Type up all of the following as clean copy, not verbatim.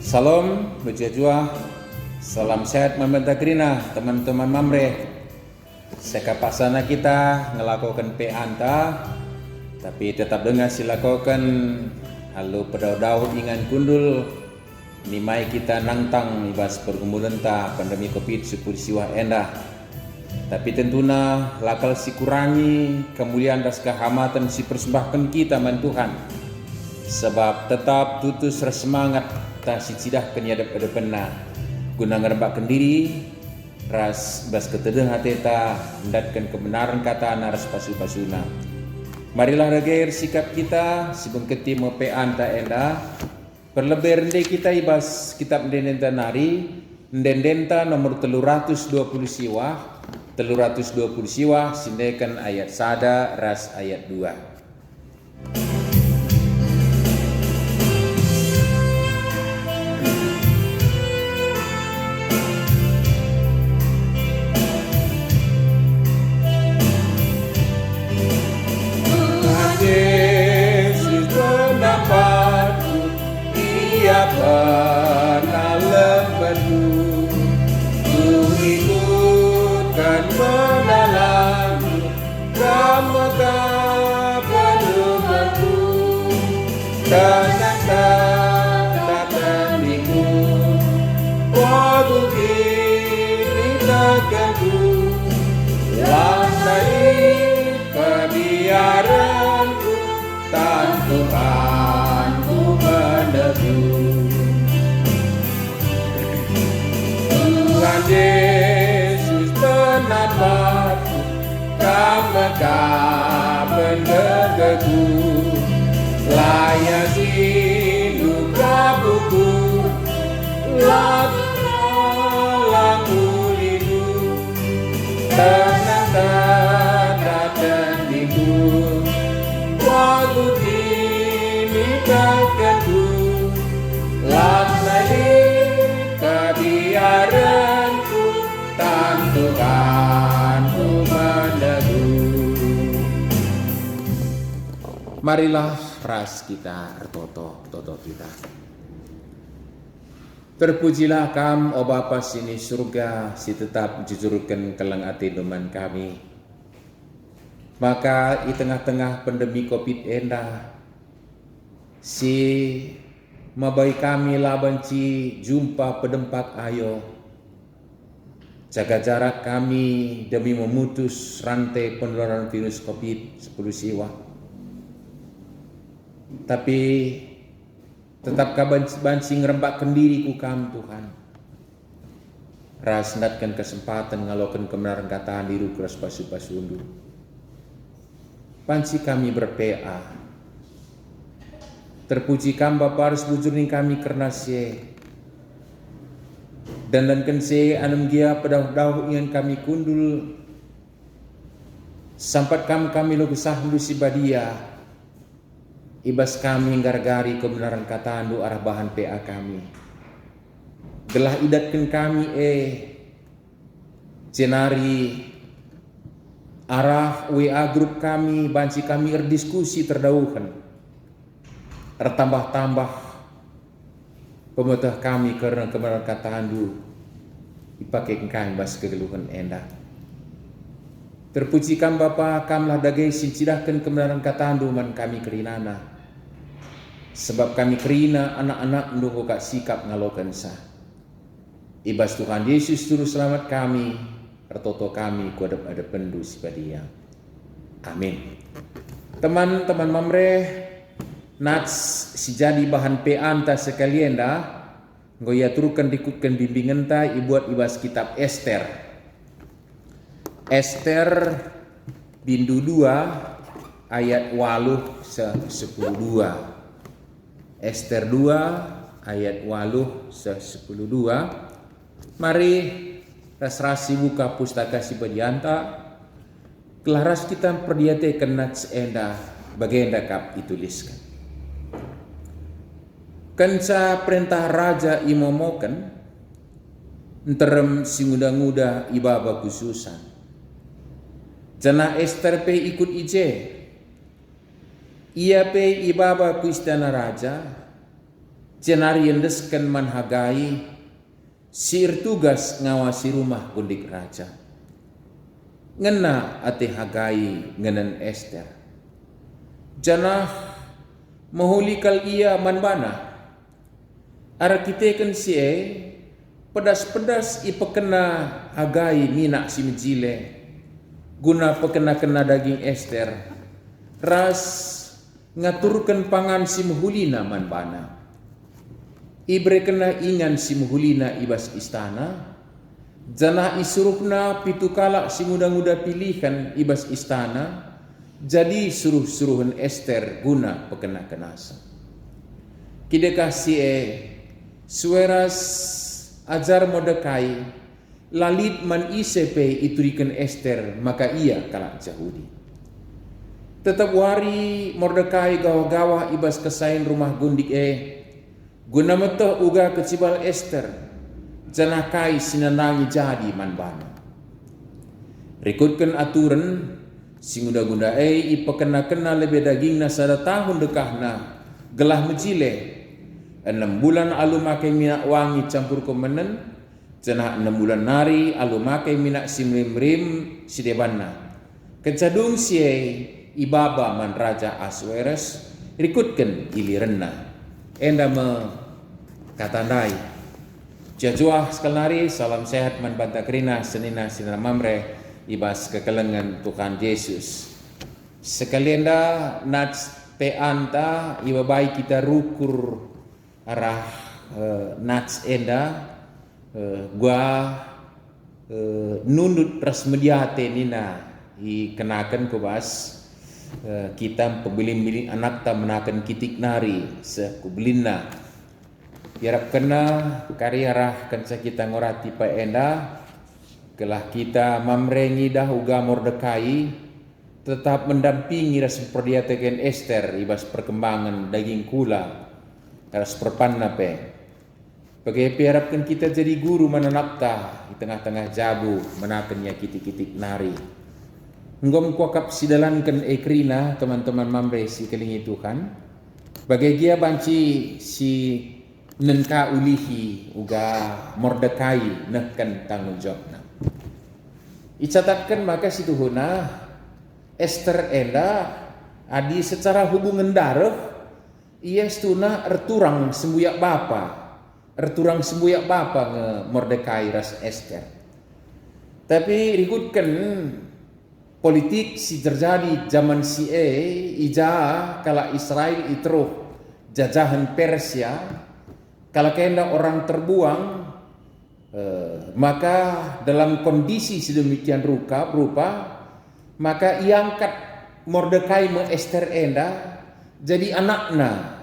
Salam bejajua, salam sehat membentang kerina teman-teman mamre. Sekapasana kita ngelakukan peanta, tapi tetap dengan silakukan halu pedau-dau ingan kundul. Nimai kita nangtang ibas pergumulan ta pandemi COVID-19 siwa endah. Tapi tentunya lakal si kurangi kemuliaan das kehamatan si persembahkan kita man Tuhan. Sebab tetap tutus semangat ta si cidah kenyadap adepena guna ngerebakkan diri ras bas ketedeng hati ta mendatkan kebenaran kata naras pasu-pasuna. Marilah regair sikap kita sibengketi mepean ta enda perlebar rende kita ibas kitab ndendenta nari ndendenta nomor 320 siwa sindekan ayat sada ras ayat 2. Pernah lembandu ku ikutkan menalam kamu pedomanku dan minggu waktu kini teganku lantai kebiaranku tantukanku meneguh. Tuhan Yesus penamparku, kamu menegakku, layak hidup kabuku, lagu hidup, tenang dan minggu, waktu kini teganku, lantai kebiaranku, tantukanku meneguh. Marilah ras kita toto kita. Terpujilah kam o Bapa sini surga si tetap jujurkan kelang ati doman kami. Maka di tengah-tengah pandemi COVID endah si mabai kami labanci jumpa pedempat ayo. Jaga jarak kami demi memutus rantai penularan virus COVID-19 siwa. Tapi tetap kabanci ngerembakkan diri ku kam Tuhan. Rasndatkan kesempatan ngalokan kebenaran kataan diru keras pasu-pasundu. Panci kami berPA. Terpuji kam Bapa harus bujurin kami karena sie. Dan se anem gia pedau-dau ingin kami kundul. Sampat kami lo gesah lu si badia. Ibas kami gargari kebenaran kataan du arah bahan PA kami. Gelah idatkan kami jenari arah WA grup kami banci kami erdiskusi terdauhan. Tambah-tambah pemetah kami karena kebenaran kataan du dipakai kami bas kegeluhan endah. Terpujikan Bapa kamlah dagai sincidahkan kebenaran kataan du man kami kerinana. Sebab kami kerina anak-anak menunggu kak sikap ngalokan sah. Ibas Tuhan Yesus Juru Selamat kami, ertoto kami kuadap-adap pendu sipadia. Amin. Teman-teman mamre, nats si jadi bahan peanta sekalian dah, ngoya turukan dikutkan bimbingan ta ibuat ibas kitab Ester. Ester bindu 2 ayat 10:2. Ester 2 ayat 10:2. Mari rasrasi buka pustaka si pedianta. Kelaras kita perdiate kenats enda bagenda kap dituliskan. Kenca perintah raja imomoken enterem si muda-muda ibaba khususan. Jana Ester pe ikut ije. Ia pe ibaba ku istana raja. cenari endeskan manhagai sir tugas ngawasi rumah gundik raja. Ngena ate hagai ngenen Ester. Janah mahulikal ia manbana. Ara kiteken si pedas-pedas ipekena hagai mina si mejile. Guna pekena-kena daging Ester. Ras ngaturkan pangan si muhulina manbana. Ibre kena ingan si muhulina ibas istana. Janah isuruhna pitukala si muda-muda pilihan ibas istana. Jadi suruh-suruhan Ester guna pekena kenasa. Kidekah si sueras ajar Mordekai lalit man isepe iturikan Ester maka ia kalak Yahudi. Tetap wari Mordekai gawah-gawah ibas kesain rumah gundik guna metoh uga kecibal Ester. Janah kai sinanangi jadi manbana. Rikutkan aturan si gunda-gunda ipekena-kena lebih dagingna sada tahun dekahna gelah mejile 6 bulan alu makai minyak wangi campur komenen. Janah 6 bulan nari alu makai minyak simrim-rim si debanna. Kecadung si ibaba man raja Asueres rikutkan ilirenna. Enda me katandai. Jajuah sekalari salam sehat man bantakrina senina sinana mamre ibas kekelengan Tuhan Yesus. Sekalian dah nats peanta ibabai kita rukur arah nats enda gua nundut ras mediate nina ikenakan kubas kita pembeli anak ta menakan kitik nari sekubelina. Yarap kena kariarah kanca kita ngorati pa enda kelah kita mamrengi dah uga Mordekai tetap mendampingi ras perdiatakan Ester ibas perkembangan daging kula ras perpanna pe. Bagai piarapkan kita jadi guru mananapta di tengah-tengah jabu menakannya kitik-kitik nari. Nggom kuakap sidalankan ekrina teman-teman mamre si kelingi Tuhan. Bagai dia banci si nenka ulihi uga Mordekai nehkan tanggung jawabna. Icatatkan maka situhuna Ester enda adi secara hubungan darah ia stuna erturang sembuyak bapa nge Mordekai ras Ester. Tapi rikutkan politik si terjadi zaman si ija kala Israel itruh jajahan Persia. Kalau kena orang terbuang, maka dalam kondisi sedemikian rupa, maka ia angkat Mordekai me Ester enda jadi anakna.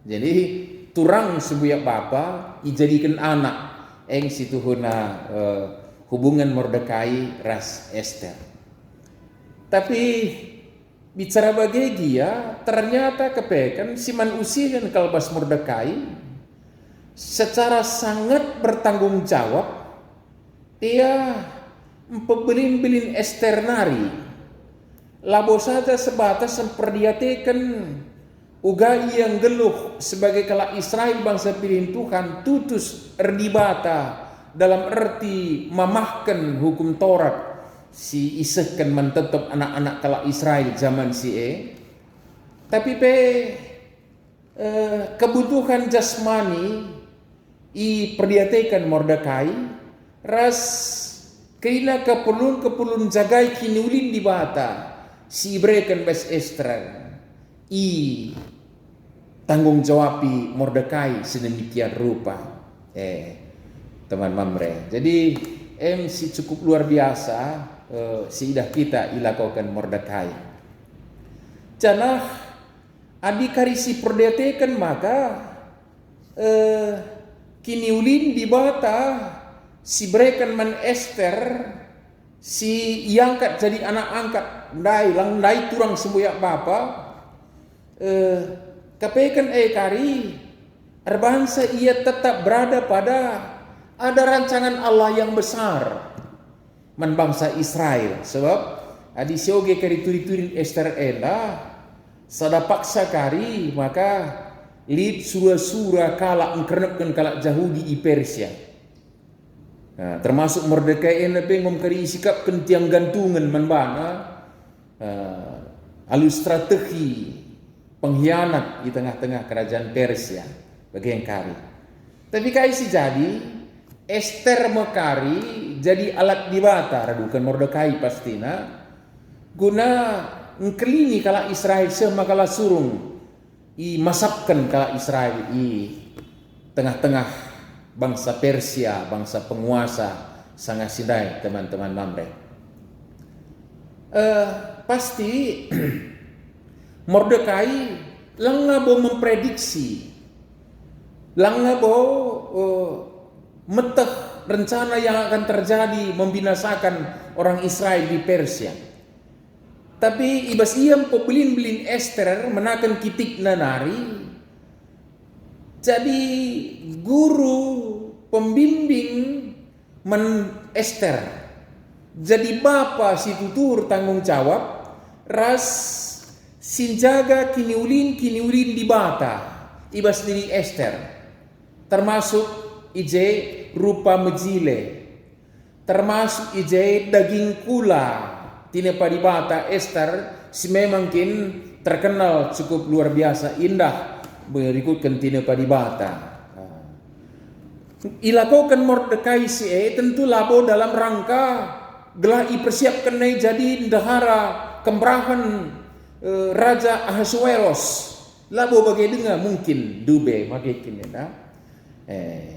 Jadi turang sebuyak bapa, dijadikan anak. Eng situhuna hubungan Mordekai ras Ester. Tapi bicara bagi dia, ternyata kepekan siman usihan kalbas Mordekai secara sangat bertanggung jawab dia membelin Ester nari labo saja sebatas memperdiatakan uga yang geluh sebagai kala Israel bangsa pilihan Tuhan tutus erdibata dalam arti mamahkan hukum Taurat si isehkan mentetap anak-anak kala Israel zaman si tapi kebutuhan jasmani i perdiatakan Mordekai ras keila kepulun jagai kinulin di bata si ibrekan bes Ester i tanggung jawabi Mordekai sedemikian rupa teman mamre. Jadi si cukup luar biasa si idah kita ilakukan Mordekai. Janah adikarisi perdiatakan maka kini ulin di bata si brekan man Ester si iangkat jadi anak angkat dai turang sembuyak bapa kapekan kari erbangsa ia tetap berada pada ada rancangan Allah yang besar man bangsa Israel sebab adi sioge kari turi-turi Ester enda sada paksa kari maka lid sura-sura kalak engkernepkan kalak Yahudi i Persia. Nah, termasuk Mordekai ngom kari sikap kentiang gantungan manbana alu strategi pengkhianat di tengah-tengah kerajaan Persia bagi yang kari. Tapi kaisi jadi Ester mekari jadi alat dibata radukan Mordekai pastina guna ngkelini kala Israel semakala surung i masapkan kala Israel i tengah-tengah bangsa Persia, bangsa penguasa sangat sidai teman-teman Mamre. Pasti Mordekai langabo memprediksi, langabo meteh rencana yang akan terjadi membinasakan orang Israel di Persia. Tapi ibas iam pobelin-belin Ester menakan kitik nanari. Jadi guru pembimbing Ester. Jadi bapa si tutur tanggung jawab ras sinjaga kiniulin di bata ibas diri Ester. Termasuk ije rupa mejile. Termasuk ije daging kula tinepa di bata Ester si memang terkenal cukup luar biasa indah berikutkan tinepa di bata. Ilakukan Mordekai si tentu labo dalam rangka gelah persiapkan jadi ndahara kembrahan Raja Ahasuerus. Labo bagai dengar mungkin dube bagikin ya.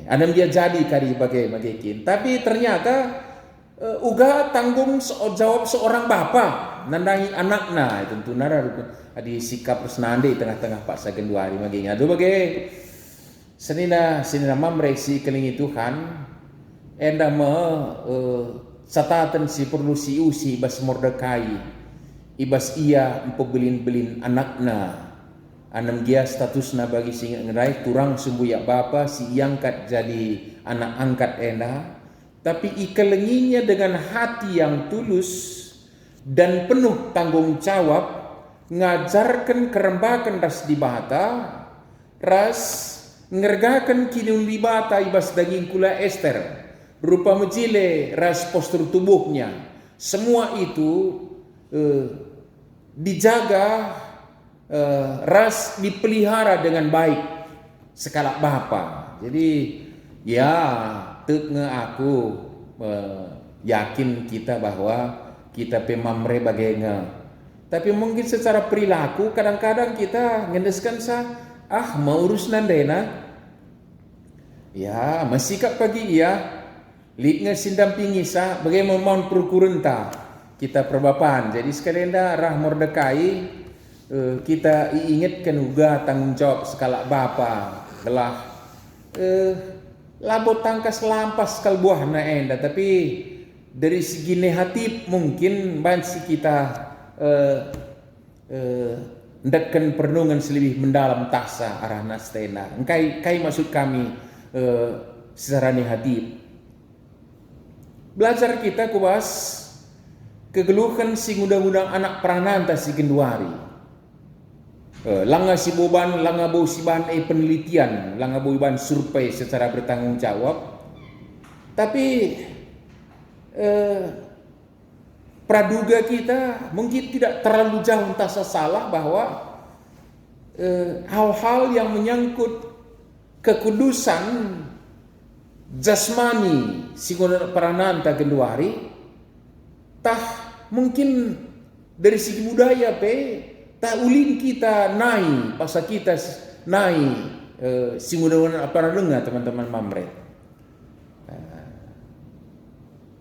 Adam dia jadi kari bagai bagikin. Tapi ternyata uga tanggung jawab seorang bapa nandangi anakna tentu nara adi sikap resnande tengah-tengah Pak Sagenduari maginya. Aduh bagai senina Mamre si kelingi Tuhan enda catatan si perlu si usi ibas Mordekai ibas ia empobelin-belin anakna anam dia statusna bagi singa ngerai turang sumbuyak bapa si iangkat jadi anak angkat enda tapi ikelenginya dengan hati yang tulus dan penuh tanggung jawab ngajarkan kerembakan ras di bata ras ngergakan kinun libata ibas daging kula Ester rupa mejile ras postur tubuhnya semua itu dijaga ras dipelihara dengan baik sekala bapa. Jadi ya tekne aku yakin kita bahwa kita pemamre bagainya. Tapi mungkin secara perilaku kadang-kadang kita ngendeskan mau urus nandena. Ya, masikap pagi ya. Litnya sindampingi bagaimana mohon perkurenta kita perbapan. Jadi sekalian rah Mordekai kita ingatkan juga tanggung jawab skala bapa telah labo tangkas lampas kal buah na enda tapi dari segi negatif mungkin bansi kita ndekkan pernungan selebih mendalam tasa arah nastena. Kai maksud kami secara negatif. Belajar kita kuas kegeluhan si undang-undang anak prananta si Genduari. Langa si boban, langa bau si ban penelitian, langa bau ban survei secara bertanggung jawab. Tapi praduga kita mungkin tidak terlalu jauh tasa salah bahwa hal-hal yang menyangkut kekudusan jasmani si prananta Genduari tah mungkin dari segi budaya tak ulin kita naik pasal kita naik si mudah apa dengar teman-teman Mamre.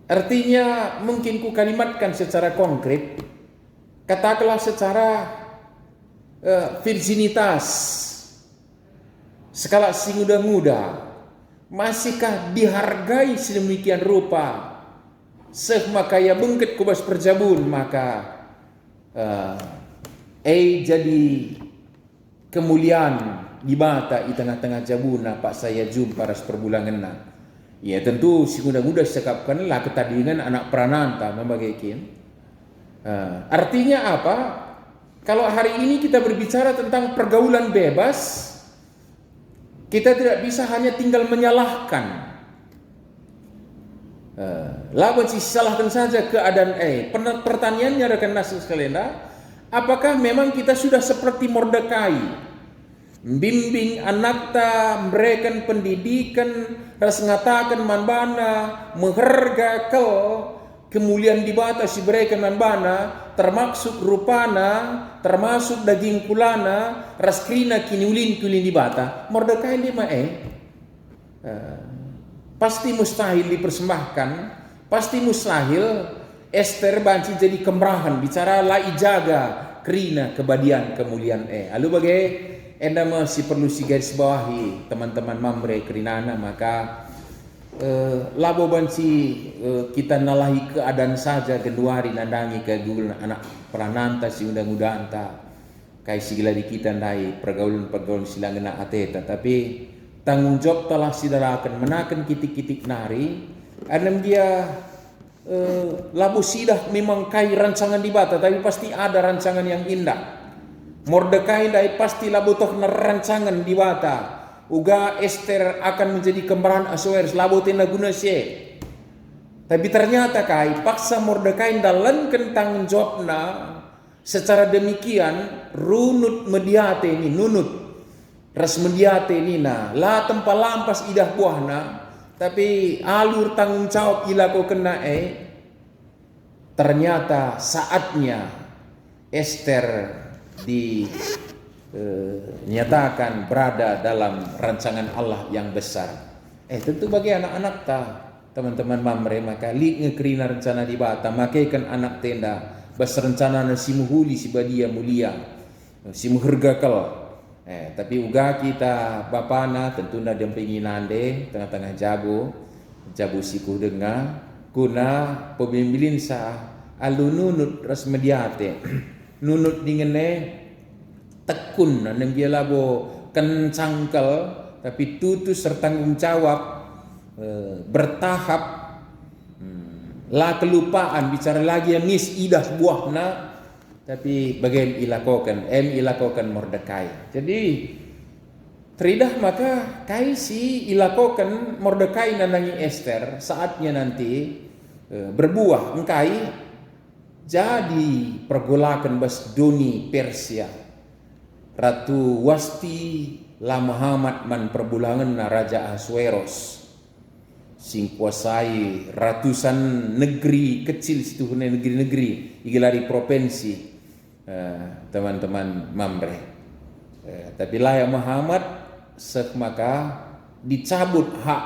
Artinya mungkin ku kalimatkan secara konkret katakanlah secara virginitas skala si muda-muda masihkah dihargai sedemikian rupa makaya bengket kubas perjabun maka jadi kemuliaan di mata di tengah-tengah jabuna Pak saya jumpa ras perbulangan ya tentu si muda-muda sekapkanlah ketadingan anak prananta membagaikan Artinya apa? Kalau hari ini kita berbicara tentang pergaulan bebas, Kita tidak bisa hanya tinggal menyalahkan. Lawan si salahkan saja keadaan pertanyaannya rekan nasi sekalian, apakah memang kita sudah seperti Mordekai, membimbing anak ta, memberikan pendidikan, ras ngatakan manbana, mengharga kau kemuliaan di bata si berikan manbana, termasuk rupana, termasuk daging kulana, ras krina kini ulin di bata. Mordekai lima pasti mustahil dipersembahkan, pasti mustahil Ester banci jadi kemerahan bicara lai jaga krina kebadian kemuliaan lalu bagai enda masih perlu si garis bawahi teman-teman mamre kerinana, maka labo banci kita nalahi keadaan saja genuari nandangi ke Google anak perananta si undang-undang ta kai sigila di kita ndai pergaulan silangena ateta, tapi tanggung jawab telah saudara akan menakan kitik-kitik nari anam dia labu sidah memang kai rancangan di bata, tapi pasti ada rancangan yang indah. Mordekai dai pasti labu toh rancangan di bata uga Ester akan menjadi kembaran Ahasuerus labu tenda guna sie, tapi ternyata kai paksa Mordekai dalankan tanggung jawabna secara demikian runut mediate ini nunut ras mediate nina la tempa lampas idah buahna, tapi alur tanggung jawab ilako kena ternyata saatnya Ester dinyatakan berada dalam rancangan Allah yang besar. Tentu bagi anak-anak ta teman-teman mamre maka li ngekrina rencana di bata makaikan anak tenda bas rencana na si muhuli si badia mulia si muhergakal. Tapi uga kita bapana tentunya dampingi nande tengah-tengah jabu siku dengar kuna pemimbilin sa alu nunut ras mediate nunut dingene tekun nang dia labo kencangkel tapi tutus sertanggung jawab bertahap la kelupaan bicara lagi yang mis idah buahna, tapi bagaimana ilakokan Mordekai. Jadi teridah maka kai si ilakokan Mordekai nanangi Ester saatnya nanti berbuah engkai jadi pergolakan bas doni Persia Ratu Wasti la Muhammad man perbulangan na Raja Ahasuerus sing kuasai ratusan negeri kecil situ negeri-negeri igelari provinsi teman-teman mamre. Tapi lah Muhammad maka dicabut hak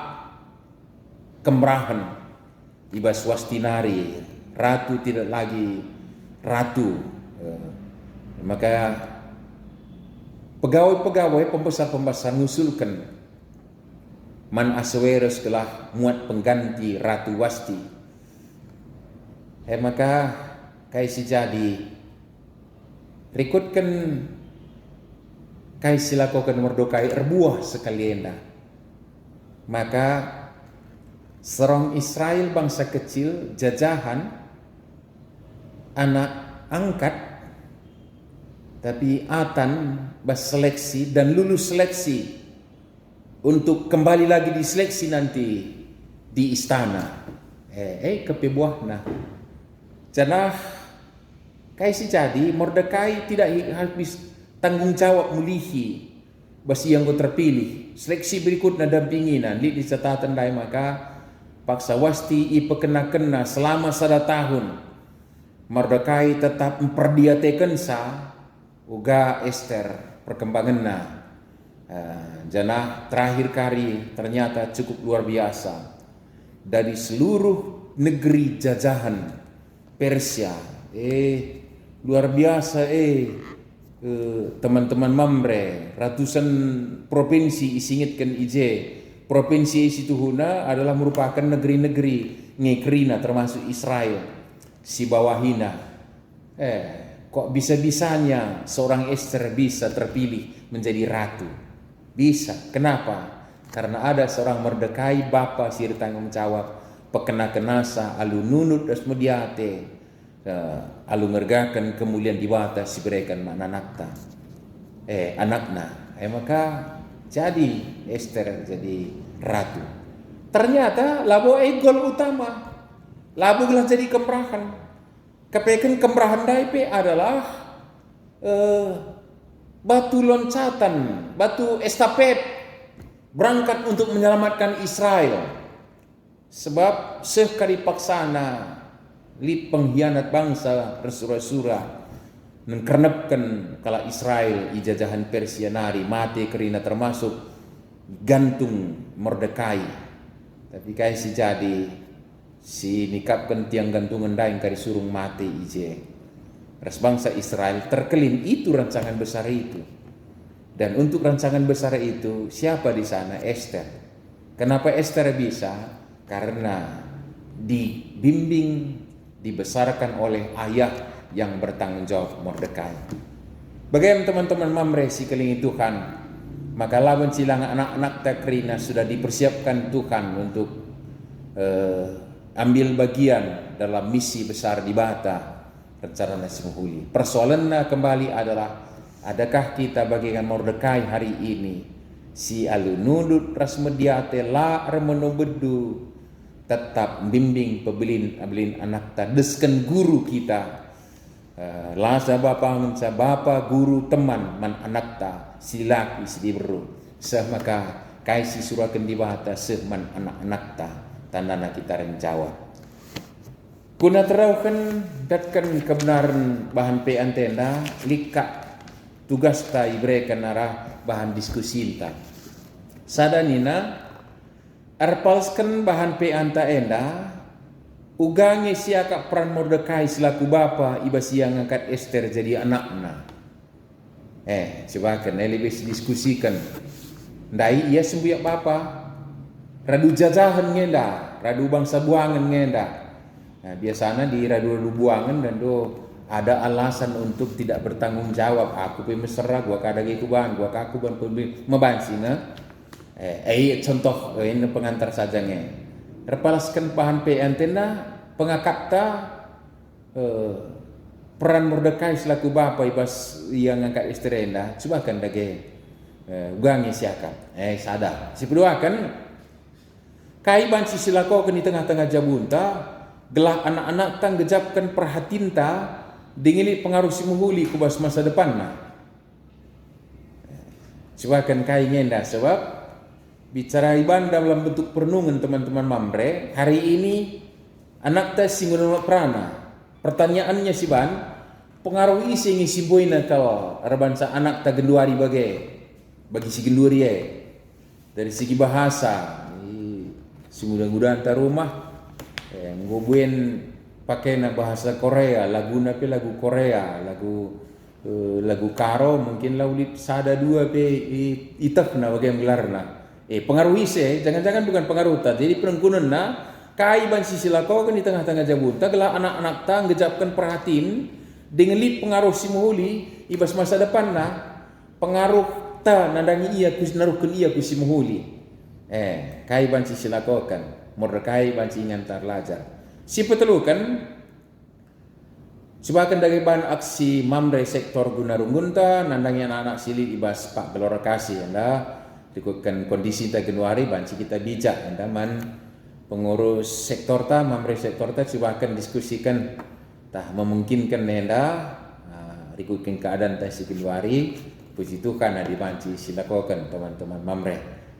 kemerahan ibas wastinari, ratu tidak lagi ratu. Maka pegawai-pegawai pembesar-pembesar mengusulkan man Ahasuerus telah muat pengganti Ratu Wasti. Maka kaisi jadi rikutkan kai silakokan Mordekai erbuah sekalian. Maka serong Israel bangsa kecil jajahan anak angkat tapi atan bas seleksi dan lulus seleksi untuk kembali lagi diseleksi nanti di istana. Kepebuahna janah kaisi jadi Mordekai tidak habis tanggung jawab mulihi basi yang terpilih seleksi berikutnya dampinginan di catatan dai maka paksa Wasti ipekena-kena selama 1 tahun Mordekai tetap memperdiatekan sa uga Ester perkembanganna janah terakhir kali ternyata cukup luar biasa dari seluruh negeri jajahan Persia luar biasa teman-teman mamre ratusan provinsi isingitkan provinsi situhuna adalah merupakan negeri-negeri ngekrina termasuk Israel si bawahina kok bisa-bisanya seorang Ester bisa terpilih menjadi ratu bisa kenapa karena ada seorang Mordekai bapa sir tanggung jawab pekena-kenasa alu nunut das mediate alu ngergakan kemuliaan di bata si berikan anakna maka jadi Esther jadi ratu. Ternyata labo gol utama, labo gelah jadi kemerahan. Kepekan kemerahan daipe adalah batu loncatan, batu estafet berangkat untuk menyelamatkan Israel. Sebab sekali paksana li pengkhianat bangsa resura-sura mengkernepkan kala Israel ijajahan Persia nari mati kerina termasuk gantung Mordekai. Tapi kai si jadi si nikapkan tiang gantungan daing kari surung mati ije. Ras bangsa Israel terkelin itu rancangan besar itu. Dan untuk rancangan besar itu siapa di sana? Esther. Kenapa Esther bisa? Karena dibimbing, dibesarkan oleh ayah yang bertanggung jawab Mordekai. Bagaimana teman-teman Mamre si kelingi Tuhan, maka lawan silang anak-anak takrina sudah dipersiapkan Tuhan untuk ambil bagian dalam misi besar di Bata rencana nasi muhuli. Persoalannya kembali adalah, adakah kita bagikan Mordekai hari ini? Si alunudut rasmediate la remenubedu tetap bimbing pebelin anak ta desken guru kita lasa bapa guru teman man anak ta silaki sidibru semaka kaisi suraken di Bata sehman anak-anak ta tandana kita renjawab kuna teraukan datkan kebenaran bahan pe antena lika tugas ta ibrekan arah bahan diskusi ta sadanina arpalskan bahan pe anta enda ugangi siaka peran Mordekai selaku bapa iba siang ngangkat Esther jadi anakna. Coba kan lebih diskusikan. Ndai ia sembuyak bapa radu jajahan ngenda, radu bangsa buangan ngenda. Nah, biasanya di radu buangan dan do ada alasan untuk tidak bertanggung jawab. Aku pe mesra gua kadagi kuban, gua kaku ban mebansi na. Contoh ini pengantar saja nge. Repalaskan bahan pe antena pengakapta peran Mordekai selaku bapa ibas yang ngangkat istri enda. Coba kan dage ugangi siakan. Sadar. Si kedua kan kaiban si silako di tengah-tengah jabunta gelah anak-anak tang gejapkan perhatinta dingini pengaruh si muhuli kubas masa depan nah. Coba kan kai ngenda sebab bicara iban dalam bentuk perenungan teman-teman Mamre, hari ini anak ta singunul prana. Pertanyaannya si ban, pengaruh isi ngisi boina kalau arbansa anak ta genduari bagi si genduari dari segi bahasa. Si mudah-mudahan ta rumah ngobuen pakai na bahasa Korea, lagu nape lagu Korea, lagu karo mungkin laulit sada dua pe itaf na bagaimana gelarna. Pengaruh isi, jangan-jangan bukan pengaruh ta. Jadi perengkunan na kaiban sisi lako kan di tengah-tengah jabunta gelah anak-anak ta ngejapkan perhatiin dengan lip pengaruh si muhuli ibas masa depan na pengaruh ta nandangi ia kus naruhkan ia kus si muhuli. Kaiban sisi lako kan Mordekai banci ngantar lajar. Si petelukan sebagian dari bahan aksi Mamre sektor Gunarungunta nandangi anak-anak silit ibas Pak Gelora Kasih anda ikutkan kondisi ta Januari banci kita bijak andaman pengurus sektor ta Mamre sektor ta coba akan diskusikan tah memungkinkan nenda ikutkan keadaan ta si Januari puji Tuhan di banci silakan teman-teman Mamre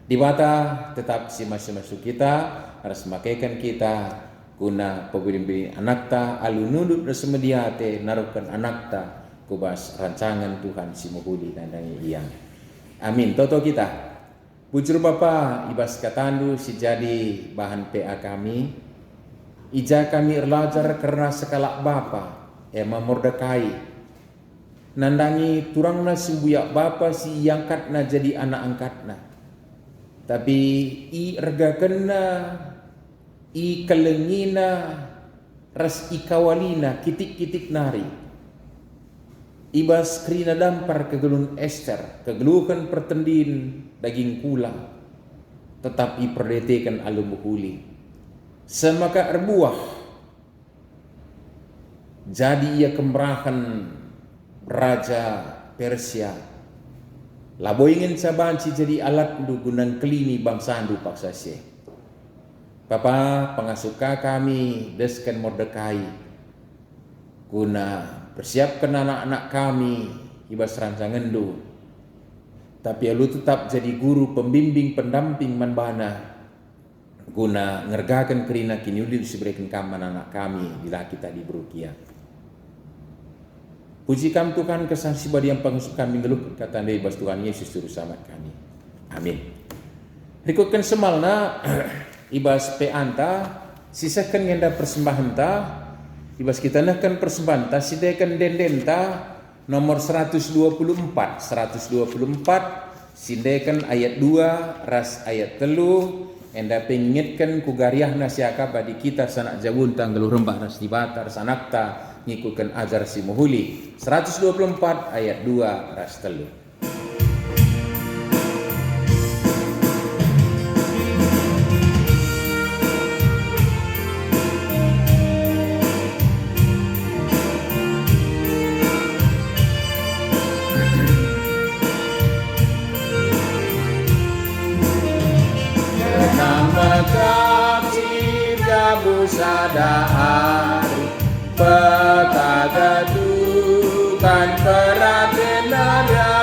di Bata tetap si masuk kita harus makaikan kita guna pembeli anak ta alunudut resmediate narukan anak ta kubas rancangan Tuhan si muhuli nandangi iya amin toto kita. Bujur Bapa ibas katandu si jadi bahan PA kami. Ija kami erlajar karena sekalak Bapa ema Mordekai. Nandangi turangna sembuyak Bapa si angkatna jadi anak angkatna. Tapi i ergakenna i kelengina ras i kawalina kitik-kitik nari. Ibas kerina dampar kegelun Esther, kegeluhan pertendin daging kula, tetap iperdetekan alum muhuli. Semaka erbuah, jadi ia kemerahan Raja Persia Labo ingin sabanci jadi alat ndu gunang kelini bangsa ndu paksa se. Papa pengasuka kami deskan Mordekai guna persiapkan anak-anak kami ibas rancangan ndu. Tapi lu tetap jadi guru pembimbing pendamping manbana guna ngergakan kerina kini ulil seberikan kaman anak kami bila kita di Brukia. Puji kami Tuhan kesan sibadi yang pengusuk kami ngeluh kata Anda ibas Tuhan Yesus Juru Selamat kami. Amin. Rikutkan semalna ibas pe anta sisakan ngenda persembahan ta ibas kita nahkan persembahan ta sidekan denden ta nomor 124 sindekan ayat 2 ras ayat 3 enda pengitkan kugariah nasiaka badi kita sanak jawun tanggal rembah ras dibata ras anakta ngikutkan ajar si muhuli 124 ayat 2 ras 3. Sadar petagatukan perakenada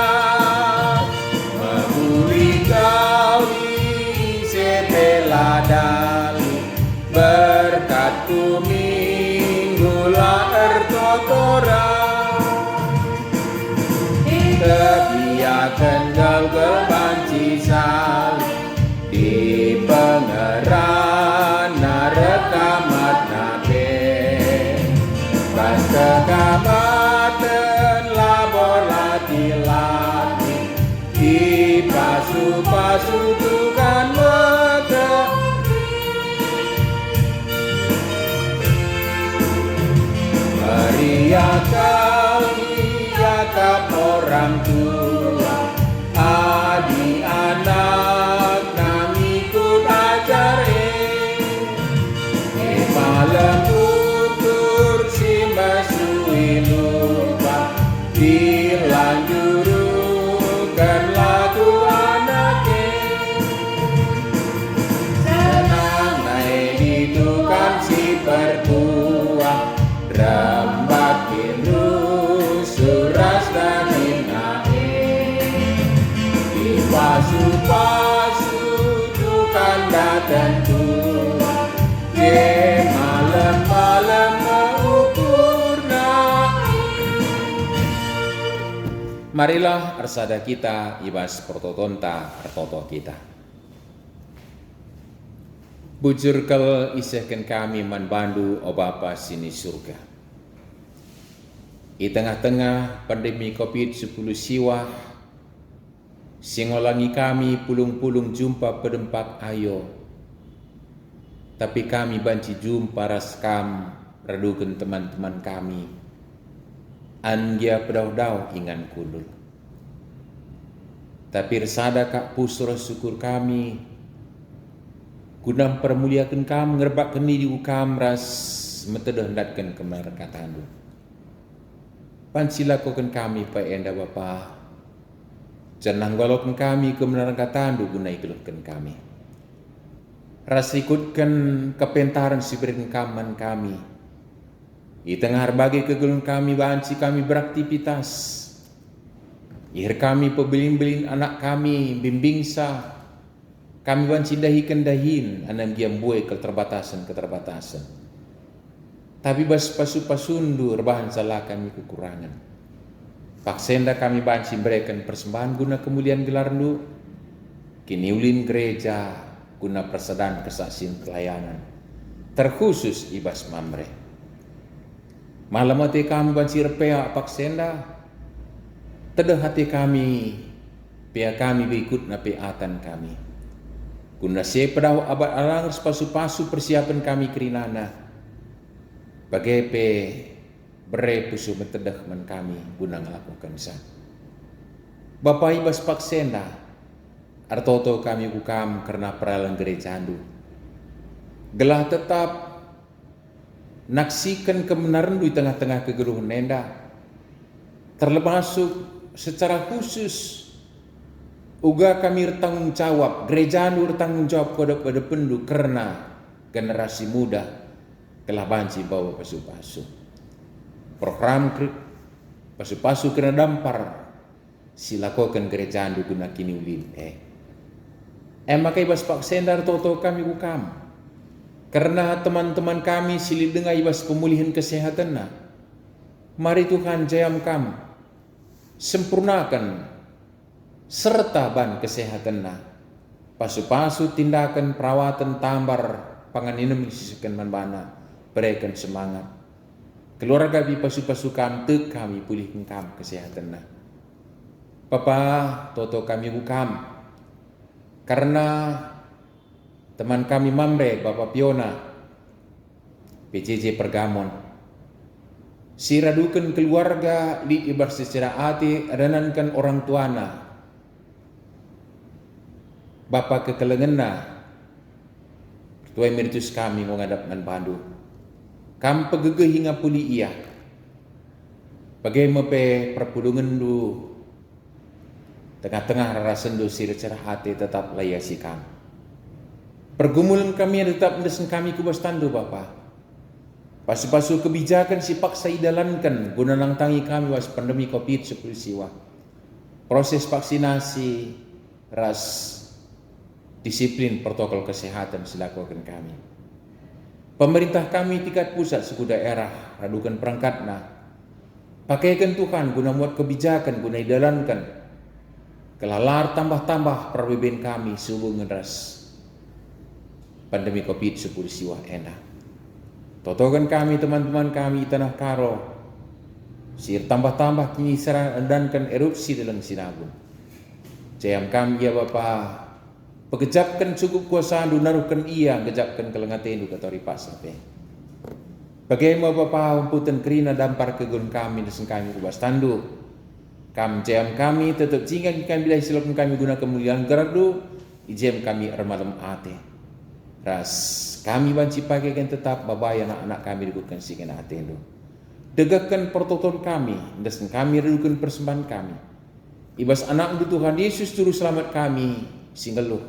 memuli kau di sepeladali berkat kumingula ertotora kebiakan galgal banci sali di pengeran narekamat nabe pas kekabatan labor lati-lati di pasu-pasu tukan meke meriah kau diakap orang tua adik anak ikut ajare malam utur si masui lupa dilanjurukan lagu anake senang naik ditukang si pertua rambakin suras daging naik di pasu-pasu dan tua ye malam-malam mengukurna. Marilah arsada kita ibas pertotonta artoto kita. Bujur kel isehkan kami manbandu o Bapa sini surga. Di tengah-tengah pandemi COVID-10 siwa singolangi kami pulung-pulung jumpa pedempak ayo. Tapi kami banci jumpa raskam radukan teman-teman kami. Anggia pedau-dau ingan kulul. Tapi resada kak pusro syukur kami. Guna permuliakan kami ngerbak keni di ukam ras metedah hendatkan kemerkatan. Pancilakukan kami Pak Enda Bapa. Jangan golokkan kami kebenaran katandu guna ikutkan kami. Rasikutkan kepentaran siberikan kaman kami. Di tengah berbagai kegulung kami banci kami beraktivitas. Ir kami pebelin-belin anak kami bimbingsa. Kami banci dahi-dahin anak giam buai keterbatasan. Tapi bas pasu-pasundu rebahan salah kami kekurangan. Paksenda kami banci berikan persembahan guna kemuliaan gelar lu. Kini ulin gereja guna persedaan kesaksian pelayanan. Terkhusus ibas mamre. Malam hati kami banci repea paksenda. Tedah hati kami. Pia kami berikut na peatan kami. Guna sepedau abad alang pasu-pasu persiapan kami kerinana. Bagepe bere pusu mentedah man kami guna ngelakukan sa. Bapak ibas paksenda artoto kami bukam karena peralan gereja andu. Gelah tetap naksikan kebenaran di tengah-tengah kegeluhan nenda. Termasuk secara khusus Uga kami bertanggung jawab, gereja bertanggung jawab pada pendu karena generasi muda kelah banci bawa pasu-pasu. Program pasu-pasu kena dampar silakokan gereja guna kini ulin. Makai ibas pak sendar toto kami bukam. Karena teman-teman kami silih dengar ibas pemulihan kesehatan na. Mari Tuhan jayam kami sempurnakan serta ban kesehatan na. Pasu-pasu tindakan perawatan tambar panganinam disisikan manbana. Berikan semangat. Keluarga bi pasu-pasu kami kami pulihkan kami kesehatan na. Papa toto kami bukam. Karena teman kami Mamre, Bapak Piona, PJJ Pergamon, siradukan keluarga di ibar secara hati, adanankan orang tuana, Bapak kekelengena, Tuai meritus kami menghadapkan Pandu, kam pegege hingga puli ia, bagaimana perpulungan du, tengah-tengah rarasan du secara hati tetap layasi kami. Pergumulan kami tetap mendesak kami kubas tandu Bapa. Pasu-pasu kebijakan si paksa idalankan guna nangtangi kami was pandemi COVID-19 siwa. Proses vaksinasi ras disiplin protokol kesehatan silakukan kami. Pemerintah kami tingkat pusat suku daerah radukan perangkatna. Pakaikan Tuhan guna muat kebijakan guna idalankan. Kelalar tambah-tambah perbedaan kami sehubungan ras pandemi COVID-19 siwa enak. Totokan kami teman-teman kami tanah karo. Sir tambah-tambah kini serang dankan erupsi dalam sinabun. Jayam kami ya Bapa. Pegejapkan cukup kuasa naruhkan ia gejapkan kelengaten du katori pasape. Bagaimana Bapa umputan kerina dampar kegun kami desen kami rubas tandu. Kam jam kami tetap jingga kami bila silakan kami guna kemuliaan geradu ijem kami remalam ate ras kami banci pakai kan tetap babaya anak-anak kami digunakan sikan ate itu degakkan protokol kami dan kami redukan persembahan kami ibas anak Tuhan Yesus juru selamat kami singgeluh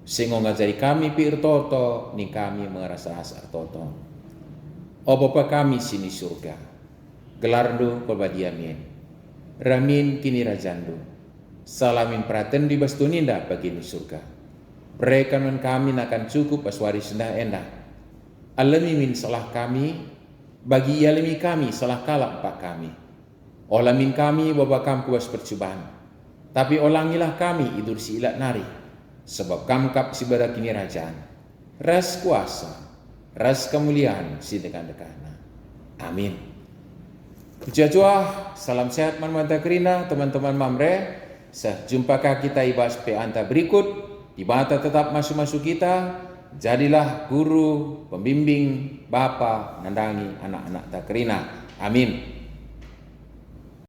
singgo ngajari kami pir toto ni kami mengerasa asar toto o Bapa kami sini surga gelardo kolbadiamin Ramin kini rajandu. Salamin praten di bastuninda bagi ni surga. Perekaman kami akan cukup paswari sendah endah. Alami min salah kami, bagi alami kami salah kalah pak kami. Olamin kami bapa kam kuas percobaan. Tapi olangilah kami idur si ilat nari. Sebab kam kap si bara kini rajaan. Ras kuasa, ras kemuliaan si dekan-dekana. Amin. Jajwa, salam sehat manmata kerina teman-teman Mamre. Sejumpakah kita ibas peanta berikut di mata tetap masuk-masuk kita. Jadilah guru, pembimbing, bapa, nandangi anak-anak takrina. Amin.